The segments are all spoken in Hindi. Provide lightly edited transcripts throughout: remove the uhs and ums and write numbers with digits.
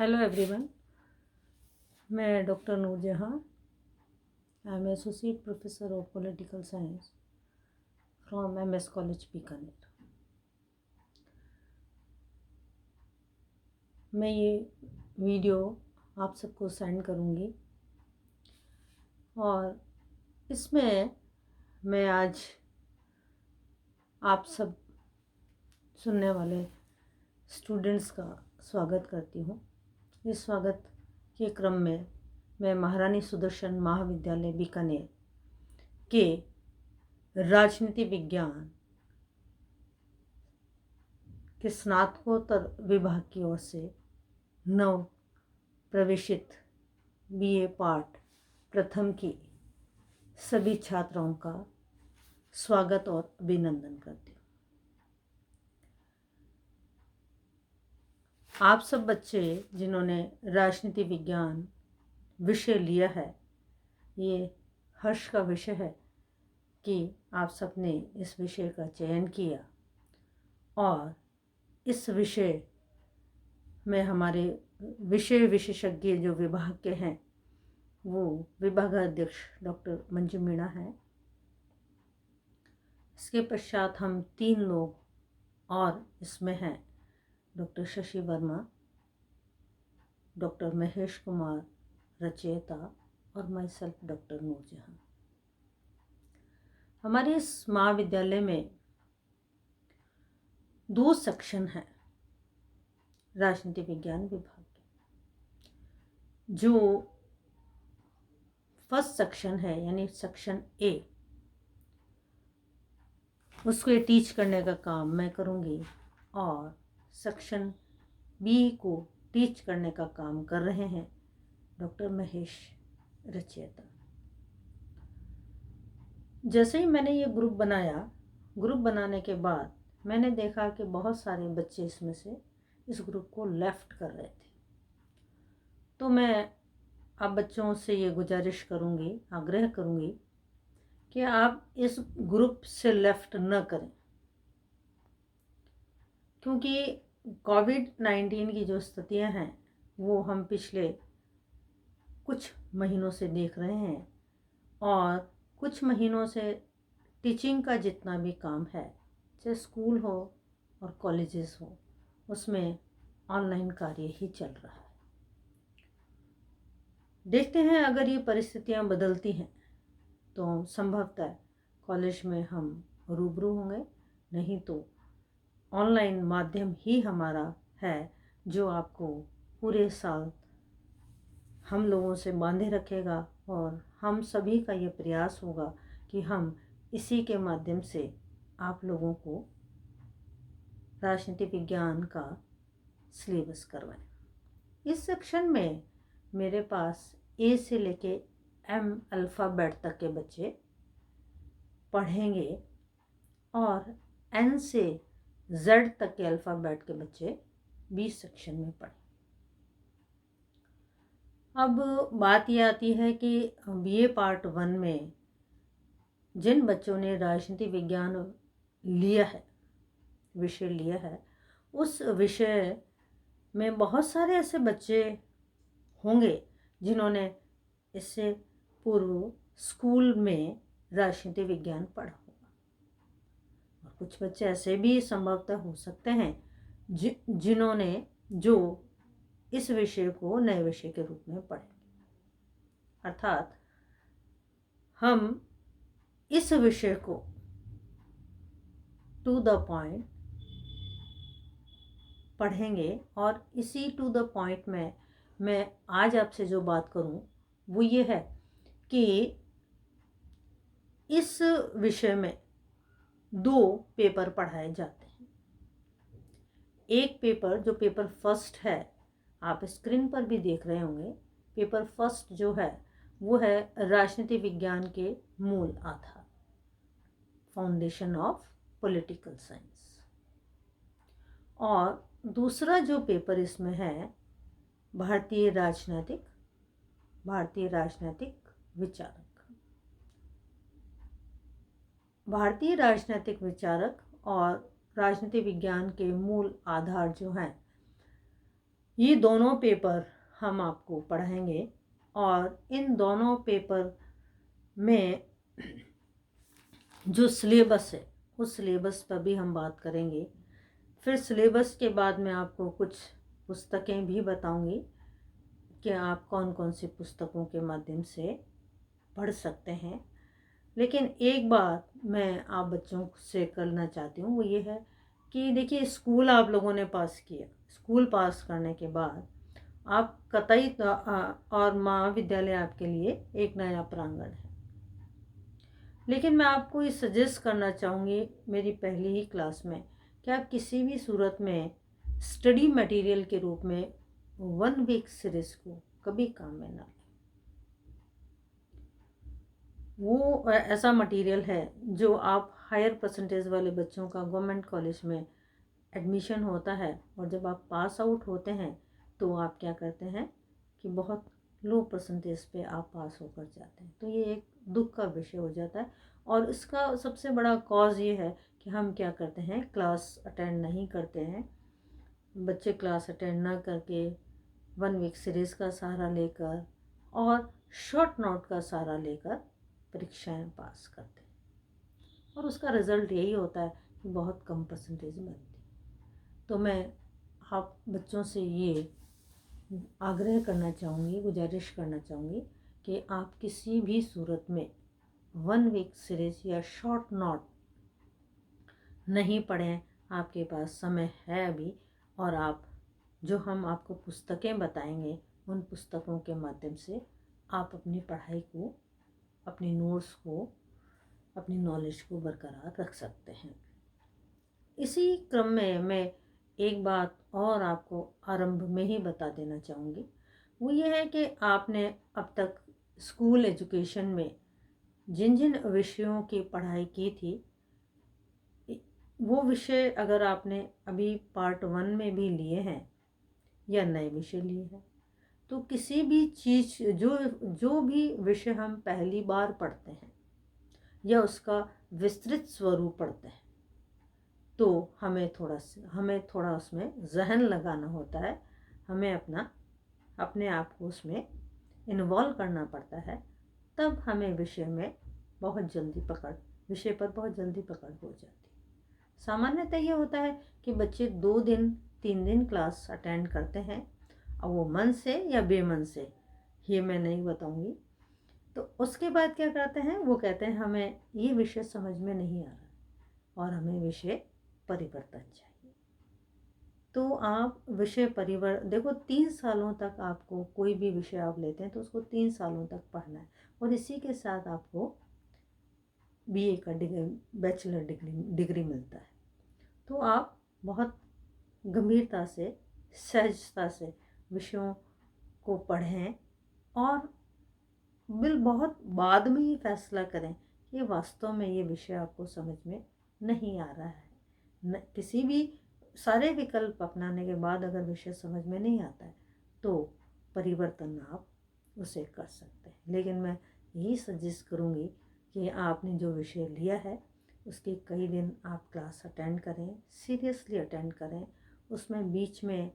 हेलो एवरीवन, मैं doctor Noorjahan. I am associate professor of political science from MS college Bikaner. मैं ये वीडियो आप सबको सेंड करूँगी और इसमें मैं आज आप सब सुनने वाले स्टूडेंट्स का स्वागत करती हूँ। इस स्वागत के क्रम में मैं महारानी सुदर्शन महाविद्यालय बीकानेर के राजनीति विज्ञान के स्नातकोत्तर विभाग की ओर से नव प्रवेशित बीए पार्ट प्रथम की सभी छात्राओं का स्वागत और अभिनंदन करती हूँ। आप सब बच्चे जिन्होंने राजनीति विज्ञान विषय लिया है, ये हर्ष का विषय है कि आप सबने इस विषय का चयन किया और इस विषय में हमारे विषय विशेषज्ञ जो विभाग के हैं वो विभागाध्यक्ष डॉक्टर मंजू मीणा हैं। इसके पश्चात हम 3 लोग और इसमें हैं, डॉक्टर शशि वर्मा, डॉक्टर महेश कुमार रचयिता और मैं सेल्फ डॉक्टर नूरजहां। हमारे इस महाविद्यालय में 2 सेक्शन हैं राजनीति विज्ञान विभाग के। जो फर्स्ट सेक्शन है यानी सेक्शन ए, उसको टीच करने का काम मैं करूँगी और सेक्शन बी को टीच करने का काम कर रहे हैं डॉक्टर महेश रचयिता। जैसे ही मैंने ये ग्रुप बनाया, ग्रुप बनाने के बाद मैंने देखा कि बहुत सारे बच्चे इसमें से इस ग्रुप को लेफ्ट कर रहे थे। तो मैं आप बच्चों से ये गुजारिश करूँगी, आग्रह करूँगी कि आप इस ग्रुप से लेफ्ट न करें, क्योंकि कोविड-19 की जो स्थितियां हैं वो हम पिछले कुछ महीनों से देख रहे हैं और कुछ महीनों से टीचिंग का जितना भी काम है, चाहे स्कूल हो और कॉलेजेस हो, उसमें ऑनलाइन कार्य ही चल रहा है। देखते हैं अगर ये परिस्थितियां बदलती हैं तो संभवतः कॉलेज में हम रूबरू होंगे, नहीं तो ऑनलाइन माध्यम ही हमारा है जो आपको पूरे साल हम लोगों से बांधे रखेगा और हम सभी का ये प्रयास होगा कि हम इसी के माध्यम से आप लोगों को राजनीति विज्ञान का सिलेबस करवाएं। इस सेक्शन में मेरे पास ए से लेके एम अल्फ़ाबेट तक के बच्चे पढ़ेंगे और एन से जेड तक के अल्फ़ाबेट के बच्चे बी सेक्शन में पढ़ें। अब बात ये आती है कि बीए पार्ट 1 में जिन बच्चों ने राजनीति विज्ञान लिया है, विषय लिया है, उस विषय में बहुत सारे ऐसे बच्चे होंगे जिन्होंने इससे पूर्व स्कूल में राजनीति विज्ञान पढ़ा होगा और कुछ बच्चे ऐसे भी संभवतः हो सकते हैं जिन्होंने जो इस विषय को नए विषय के रूप में पढ़ेंगे। अर्थात हम इस विषय को टू द पॉइंट पढ़ेंगे और इसी टू द पॉइंट में मैं आज आपसे जो बात करूं वो ये है कि इस विषय में 2 पेपर पढ़ाए जाते हैं। एक पेपर जो पेपर फर्स्ट है, आप स्क्रीन पर भी देख रहे होंगे, पेपर फर्स्ट जो है वो है राजनीति विज्ञान के मूल आधार, फाउंडेशन ऑफ पॉलिटिकल साइंस। और दूसरा जो पेपर इसमें है भारतीय राजनीतिक विचारक। भारतीय राजनीतिक विचारक और राजनीति विज्ञान के मूल आधार जो हैं, ये दोनों पेपर हम आपको पढ़ाएंगे और इन दोनों पेपर में जो सिलेबस है उस सिलेबस पर भी हम बात करेंगे। फिर सिलेबस के बाद मैं आपको कुछ पुस्तकें भी बताऊंगी कि आप कौन कौन सी पुस्तकों के माध्यम से पढ़ सकते हैं। लेकिन एक बात मैं आप बच्चों से करना चाहती हूँ, वो ये है कि देखिए, स्कूल आप लोगों ने पास किया, स्कूल पास करने के बाद आप कतई और महाविद्यालय आपके लिए एक नया प्रांगण है। लेकिन मैं आपको ये सजेस्ट करना चाहूँगी मेरी पहली ही क्लास में कि आप किसी भी सूरत में स्टडी मटेरियल के रूप में 1 वीक सीरीज को कभी काम में ना लें। वो ऐसा मटेरियल है जो आप हायर परसेंटेज वाले बच्चों का गवर्नमेंट कॉलेज में एडमिशन होता है और जब आप पास आउट होते हैं तो आप क्या करते हैं कि बहुत लो परसेंटेज पे आप पास होकर जाते हैं। तो ये एक दुख का विषय हो जाता है और इसका सबसे बड़ा कॉज ये है कि हम क्या करते हैं, क्लास अटेंड नहीं करते हैं। बच्चे क्लास अटेंड ना करके 1 वीक सीरीज़ का सहारा लेकर और शॉर्ट नोट का सहारा लेकर परीक्षाएं पास करते हैं और उसका रिज़ल्ट यही होता है कि बहुत कम परसेंटेज मिलती। तो मैं आप बच्चों से ये आग्रह करना चाहूँगी, गुजारिश करना चाहूँगी कि आप किसी भी सूरत में 1 वीक सीरीज़ या शॉर्ट नोट नहीं पढ़ें। आपके पास समय है अभी और आप जो हम आपको पुस्तकें बताएंगे उन पुस्तकों के माध्यम से आप अपनी पढ़ाई को, अपनी नोट्स को, अपनी नॉलेज को बरकरार रख सकते हैं। इसी क्रम में मैं एक बात और आपको आरंभ में ही बता देना चाहूँगी, वो ये है कि आपने अब तक स्कूल एजुकेशन में जिन जिन विषयों की पढ़ाई की थी, वो विषय अगर आपने अभी पार्ट 1 में भी लिए हैं या नए विषय लिए हैं, तो किसी भी चीज़ जो भी विषय हम पहली बार पढ़ते हैं या उसका विस्तृत स्वरूप पढ़ते हैं तो हमें थोड़ा उसमें जहन लगाना होता है। हमें अपने आप को उसमें इन्वॉल्व करना पड़ता है, तब हमें विषय पर बहुत जल्दी पकड़ हो जाती है। सामान्यतः ये होता है कि बच्चे 2 दिन 3 दिन क्लास अटेंड करते हैं, और वो मन से या बेमन से, ये मैं नहीं बताऊंगी। तो उसके बाद क्या करते हैं, वो कहते हैं हमें ये विषय समझ में नहीं आ रहा और हमें विषय परिवर्तन चाहिए। तो आप विषय देखो, 3 सालों तक आपको कोई भी विषय आप लेते हैं तो उसको 3 सालों तक पढ़ना है और इसी के साथ आपको बीए का बैचलर डिग्री मिलता है। तो आप बहुत गंभीरता से, सहजता से विषयों को पढ़ें और बहुत बाद में ही फैसला करें कि वास्तव में ये विषय आपको समझ में नहीं आ रहा है। किसी भी सारे विकल्प अपनाने के बाद अगर विषय समझ में नहीं आता है तो परिवर्तन आप उसे कर सकते हैं। लेकिन मैं यही सजेस्ट करूँगी कि आपने जो विषय लिया है उसके कई दिन आप क्लास अटेंड करें, सीरियसली अटेंड करें, उसमें बीच में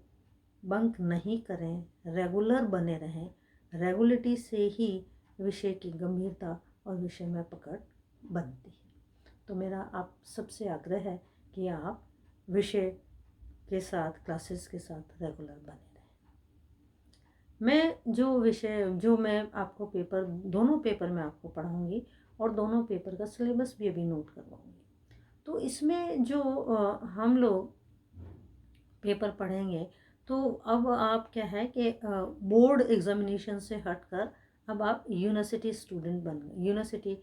बंक नहीं करें, रेगुलर बने रहें। रेगुलरिटी से ही विषय की गंभीरता और विषय में पकड़ बनती है। तो मेरा आप सबसे आग्रह है कि आप विषय के साथ, क्लासेस के साथ रेगुलर बने रहें। जो मैं आपको दोनों पेपर में आपको पढ़ाऊँगी और दोनों पेपर का सिलेबस भी अभी नोट करवाऊँगी। तो इसमें जो हम लोग पेपर पढ़ेंगे, तो अब आप क्या है कि बोर्ड एग्जामिनेशन से हटकर अब आप यूनिवर्सिटी स्टूडेंट बन गए। यूनिवर्सिटी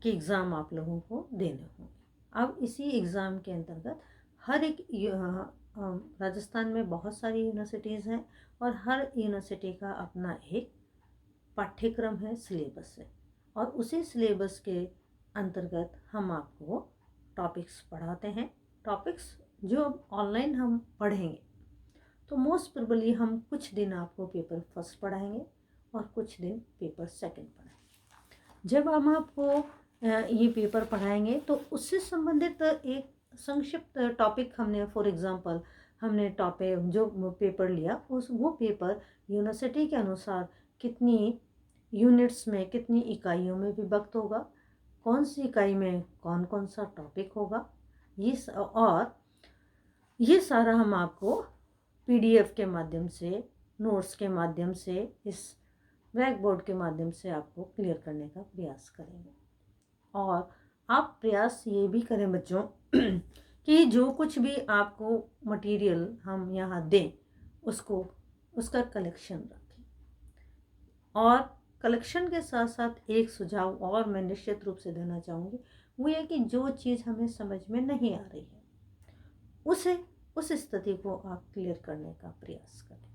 के एग्ज़ाम आप लोगों को देने होंगे। अब इसी एग्ज़ाम के अंतर्गत हर एक राजस्थान में बहुत सारी यूनिवर्सिटीज़ हैं और हर यूनिवर्सिटी का अपना एक पाठ्यक्रम है, सिलेबस है, और उसी सिलेबस के अंतर्गत हम आपको टॉपिक्स पढ़ाते हैं। टॉपिक्स जो ऑनलाइन हम पढ़ेंगे तो मोस्ट प्रोबेबली हम कुछ दिन आपको पेपर फर्स्ट पढ़ाएंगे और कुछ दिन पेपर सेकंड पढ़ाएंगे। जब हम आपको ये पेपर पढ़ाएंगे तो उससे संबंधित एक संक्षिप्त टॉपिक हमने, फॉर एग्जांपल हमने टॉपिक जो पेपर लिया वो पेपर यूनिवर्सिटी के अनुसार कितनी यूनिट्स में, कितनी इकाइयों में विभक्त होगा, कौन सी इकाई में कौन कौन सा टॉपिक होगा, और ये सारा हम आपको पीडीएफ के माध्यम से, नोट्स के माध्यम से, इस ब्लैक बोर्ड के माध्यम से आपको क्लियर करने का प्रयास करेंगे। और आप प्रयास ये भी करें बच्चों कि जो कुछ भी आपको मटेरियल हम यहाँ दें उसका कलेक्शन रखें। और कलेक्शन के साथ साथ एक सुझाव और मैं निश्चित रूप से देना चाहूँगी, वो ये कि जो चीज़ हमें समझ में नहीं आ रही है उस स्थिति को आप क्लियर करने का प्रयास करें।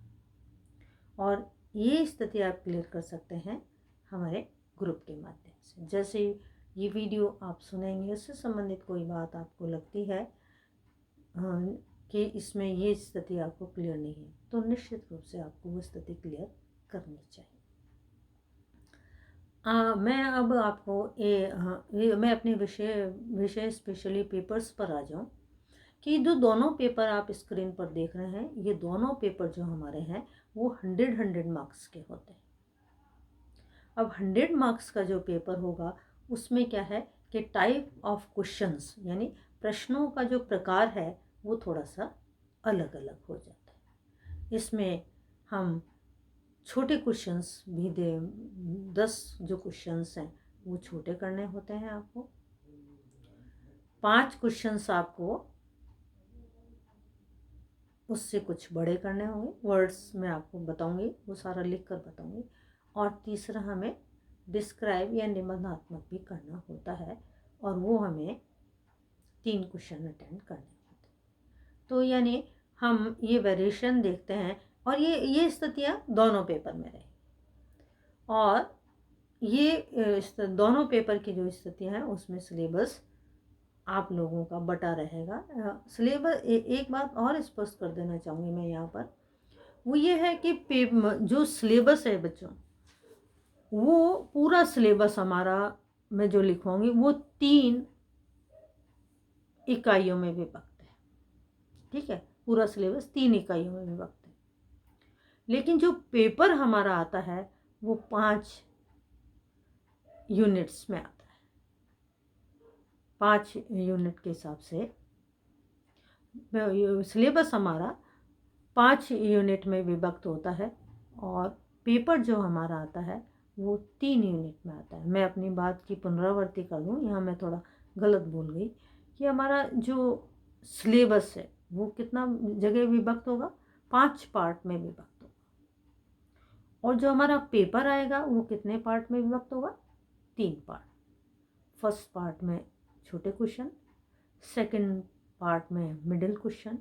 और ये स्थिति आप क्लियर कर सकते हैं हमारे ग्रुप के माध्यम से। जैसे ये वीडियो आप सुनेंगे, उससे संबंधित कोई बात आपको लगती है कि इसमें ये स्थिति आपको क्लियर नहीं है, तो निश्चित रूप से आपको वो स्थिति क्लियर करनी चाहिए। मैं अब आपको मैं अपने विषय स्पेशली पेपर्स पर आ जाऊं कि जो दोनों पेपर आप स्क्रीन पर देख रहे हैं, ये दोनों पेपर जो हमारे हैं वो 100 मार्क्स के होते हैं। अब 100 मार्क्स का जो पेपर होगा उसमें क्या है कि टाइप ऑफ क्वेश्चंस, यानी प्रश्नों का जो प्रकार है वो थोड़ा सा अलग अलग हो जाता है। इसमें हम छोटे क्वेश्चंस भी 10 जो क्वेश्चंस हैं वो छोटे करने होते हैं आपको। 5 क्वेश्चंस आपको उससे कुछ बड़े करने होंगे, वर्ड्स में आपको बताऊंगी, वो सारा लिख कर बताऊंगी। और तीसरा हमें डिस्क्राइब या निबंधात्मक भी करना होता है, और वो हमें 3 क्वेश्चन अटेंड करने होते हैं। तो यानी हम ये वेरिएशन देखते हैं, और ये स्थितियाँ दोनों पेपर में रही। और ये दोनों पेपर की जो स्थितियाँ हैं उसमें सिलेबस आप लोगों का बटा रहेगा। सिलेबस एक बात और स्पष्ट कर देना चाहूँगी मैं यहाँ पर, वो ये है कि जो सिलेबस है बच्चों, वो पूरा सिलेबस हमारा मैं जो लिखवाऊंगी वो 3 इकाइयों में विभक्त है। ठीक है, पूरा सिलेबस 3 इकाइयों में विभक्त है। लेकिन जो पेपर हमारा आता है वो 5 यूनिट्स में आता है। 5 यूनिट के हिसाब से सिलेबस हमारा 5 यूनिट में विभक्त होता है, और पेपर जो हमारा आता है वो 3 यूनिट में आता है। मैं अपनी बात की पुनरावृत्ति कर दूँ, यहाँ मैं थोड़ा गलत बोल गई कि हमारा जो सिलेबस है वो कितना जगह विभक्त होगा, 5 पार्ट में विभक्त होगा। और जो हमारा पेपर आएगा वो कितने पार्ट में विभक्त होगा, 3 पार्ट। फर्स्ट पार्ट में छोटे क्वेश्चन, सेकंड पार्ट में मिडिल क्वेश्चन,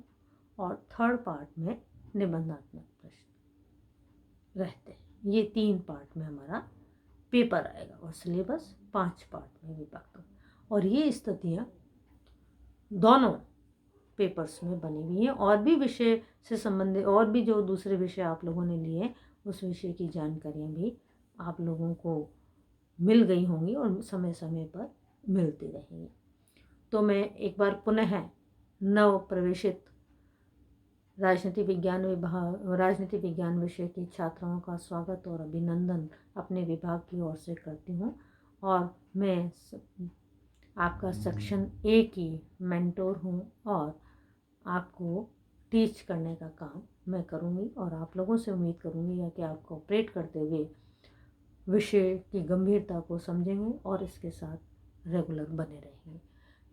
और थर्ड पार्ट में निबंधात्मक प्रश्न रहते हैं। ये 3 पार्ट में हमारा पेपर आएगा, और सिलेबस 5 पार्ट में विभक्त होगा। और ये स्थितियाँ दोनों पेपर्स में बनी हुई हैं। और भी विषय से संबंधित, और भी जो दूसरे विषय आप लोगों ने लिए उस विषय की जानकारियाँ भी आप लोगों को मिल गई होंगी और समय समय पर मिलती रहेंगी। तो मैं एक बार पुनः नव प्रवेशित राजनीति विज्ञान विषय की छात्राओं का स्वागत और अभिनंदन अपने विभाग की ओर से करती हूँ। और मैं आपका सेक्शन ए की मेंटोर हूँ, और आपको टीच करने का काम मैं करूँगी, और आप लोगों से उम्मीद करूँगी या कि आप कोऑपरेट करते हुए विषय की गंभीरता को समझेंगे और इसके साथ रेगुलर बने रहेंगे।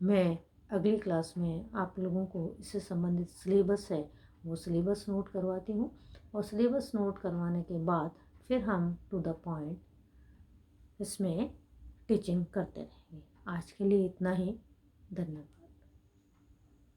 मैं अगली क्लास में आप लोगों को इससे संबंधित सिलेबस है वो सिलेबस नोट करवाती हूँ, और सिलेबस नोट करवाने के बाद फिर हम टू द पॉइंट इसमें टीचिंग करते रहेंगे। आज के लिए इतना ही। धन्यवाद।